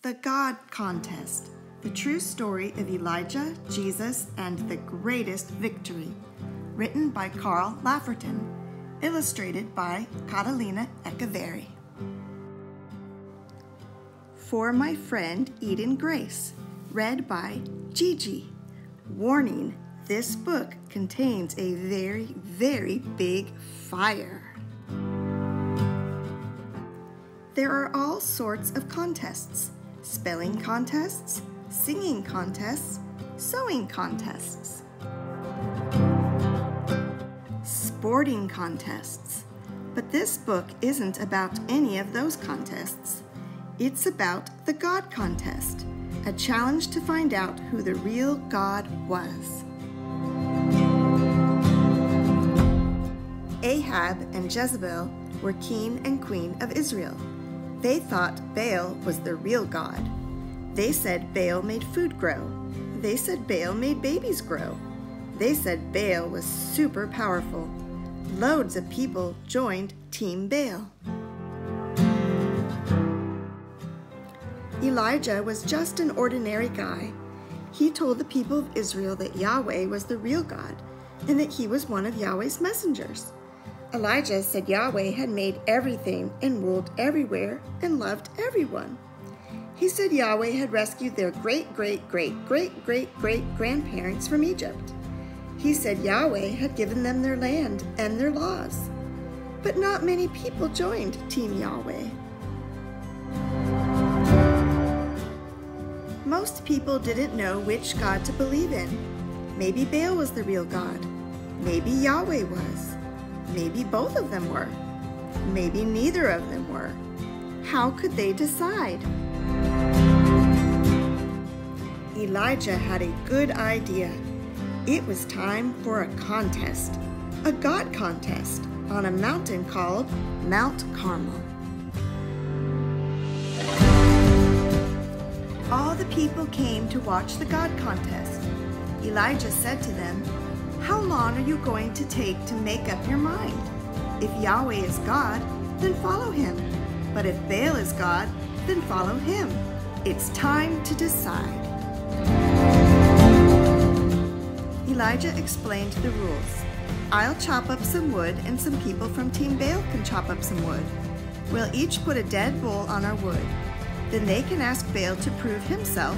The God Contest, the true story of Elijah, Jesus, and the greatest victory. Written by Laferton, illustrated by Catalina Echeverri. For my friend Eden Grace, read by Gigi. Warning, this book contains a very, very big fire. There are all sorts of contests. Spelling contests, singing contests, sewing contests, sporting contests. But this book isn't about any of those contests. It's about the God Contest, a challenge to find out who the real God was. Ahab and Jezebel were king and queen of Israel. They thought Baal was the real God. They said Baal made food grow. They said Baal made babies grow. They said Baal was super powerful. Loads of people joined Team Baal. Elijah was just an ordinary guy. He told the people of Israel that Yahweh was the real God and that he was one of Yahweh's messengers. Elijah said Yahweh had made everything and ruled everywhere and loved everyone. He said Yahweh had rescued their great-great-great-great-great-grandparents from Egypt. He said Yahweh had given them their land and their laws. But not many people joined Team Yahweh. Most people didn't know which God to believe in. Maybe Baal was the real God. Maybe Yahweh was. Maybe both of them were. Maybe neither of them were. How could they decide? Elijah had a good idea. It was time for a contest, a God contest, on a mountain called Mount Carmel. All the people came to watch the God contest. Elijah said to them, "How long are you going to take to make up your mind? If Yahweh is God, then follow him. But if Baal is God, then follow him. It's time to decide." Elijah explained the rules. I'll chop up some wood and some people from Team Baal can chop up some wood. We'll each put a dead bull on our wood. Then they can ask Baal to prove himself,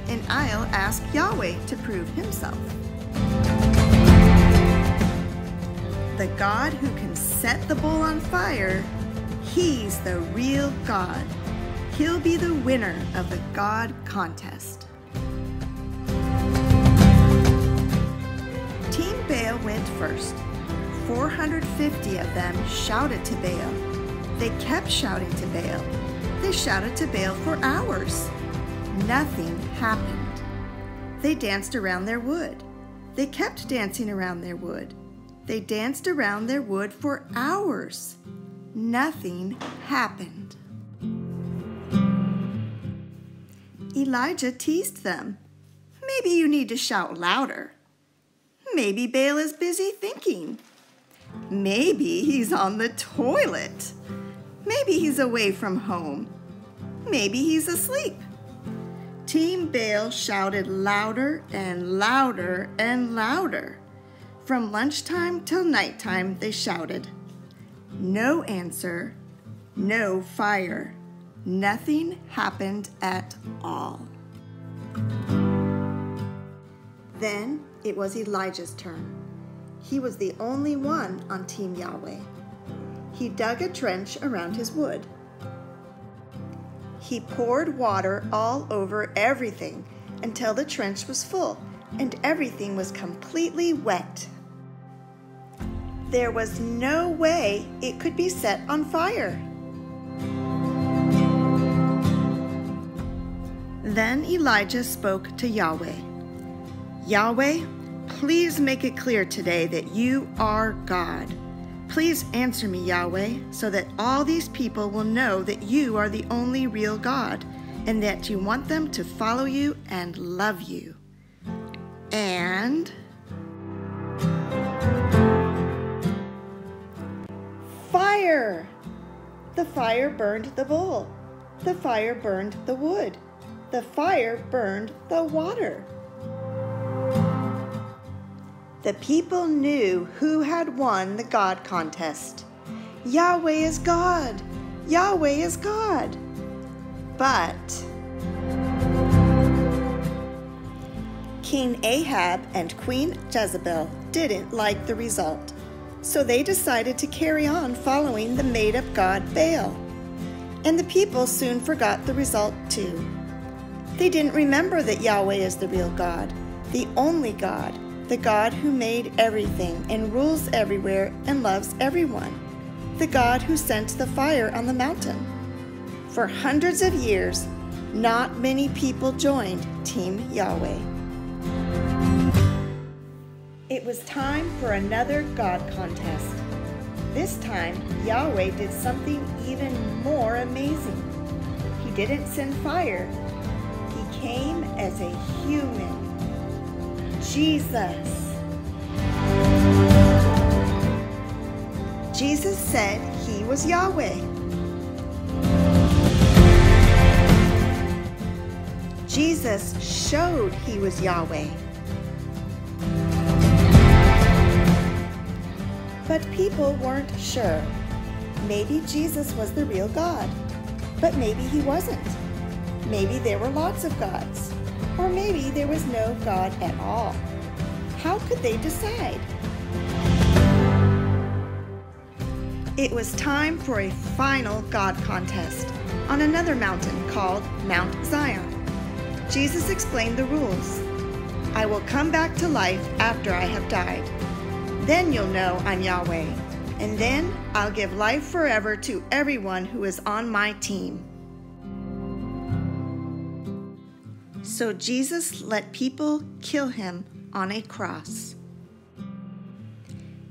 and I'll ask Yahweh to prove himself. The God who can set the bull on fire, he's the real God. He'll be the winner of the God contest. Team Baal went first. 450 of them shouted to Baal. They kept shouting to Baal. They shouted to Baal for hours. Nothing happened. They danced around their wood. They kept dancing around their wood. They danced around their wood for hours. Nothing happened. Elijah teased them. Maybe you need to shout louder. Maybe Baal is busy thinking. Maybe he's on the toilet. Maybe he's away from home. Maybe he's asleep. Team Baal shouted louder and louder and louder. From lunchtime till nighttime, they shouted. No answer, no fire. Nothing happened at all. Then it was Elijah's turn. He was the only one on Team Yahweh. He dug a trench around his wood. He poured water all over everything until the trench was full and everything was completely wet. There was no way it could be set on fire. Then Elijah spoke to Yahweh. Yahweh, please make it clear today that you are God. Please answer me, Yahweh, so that all these people will know that you are the only real God and that you want them to follow you and love you. And fire! The fire burned the bull. The fire burned the wood. the fire burned the water. The people knew who had won the God contest. Yahweh is God! Yahweh is God! But King Ahab and Queen Jezebel didn't like the result, so they decided to carry on following the made-up god Baal. And the people soon forgot the result too. They didn't remember that Yahweh is the real God, the only God, the God who made everything and rules everywhere and loves everyone, the God who sent the fire on the mountain. For hundreds of years, not many people joined Team Yahweh. It was time for another God contest. This time, Yahweh did something even more amazing. He didn't send fire. He came as a human. Jesus. Jesus said he was Yahweh. Jesus showed he was Yahweh. But people weren't sure. Maybe Jesus was the real God, but maybe he wasn't. Maybe there were lots of gods, or maybe there was no God at all. How could they decide? It was time for a final God contest on another mountain called Mount Zion. Jesus explained the rules. I will come back to life after I have died. Then you'll know I'm Yahweh, and then I'll give life forever to everyone who is on my team. So Jesus let people kill him on a cross.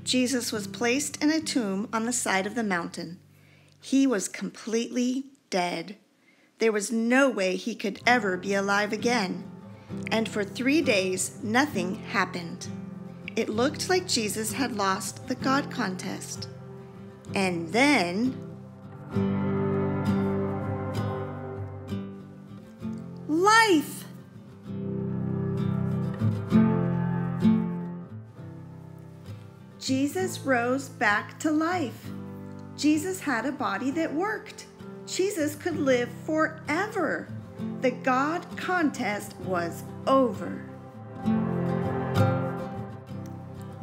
Jesus was placed in a tomb on the side of the mountain. He was completely dead. There was no way he could ever be alive again. And for 3 days, nothing happened. It looked like Jesus had lost the God contest. And then life! Jesus rose back to life. Jesus had a body that worked. Jesus could live forever. The God contest was over.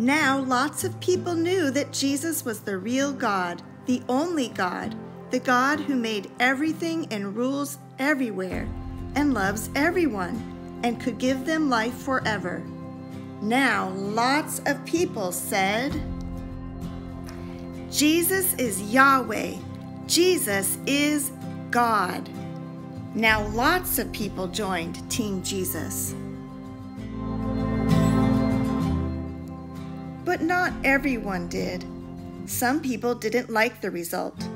Now lots of people knew that Jesus was the real God, the only God, the God who made everything and rules everywhere and loves everyone and could give them life forever. Now lots of people said, Jesus is Yahweh. Jesus is God. Now lots of people joined Team Jesus. But not everyone did. Some people didn't like the result.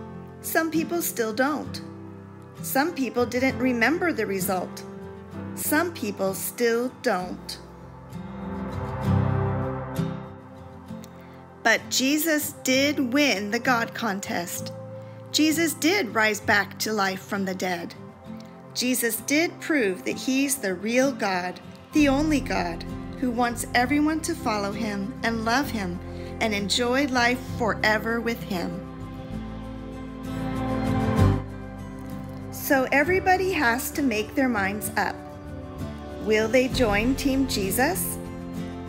Some people still don't. Some people didn't remember the result. Some people still don't. But Jesus did win the God contest. Jesus did rise back to life from the dead. Jesus did prove that he's the real God, the only God, who wants everyone to follow him and love him and enjoy life forever with him. So everybody has to make their minds up. Will they join Team Jesus?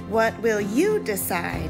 What will you decide?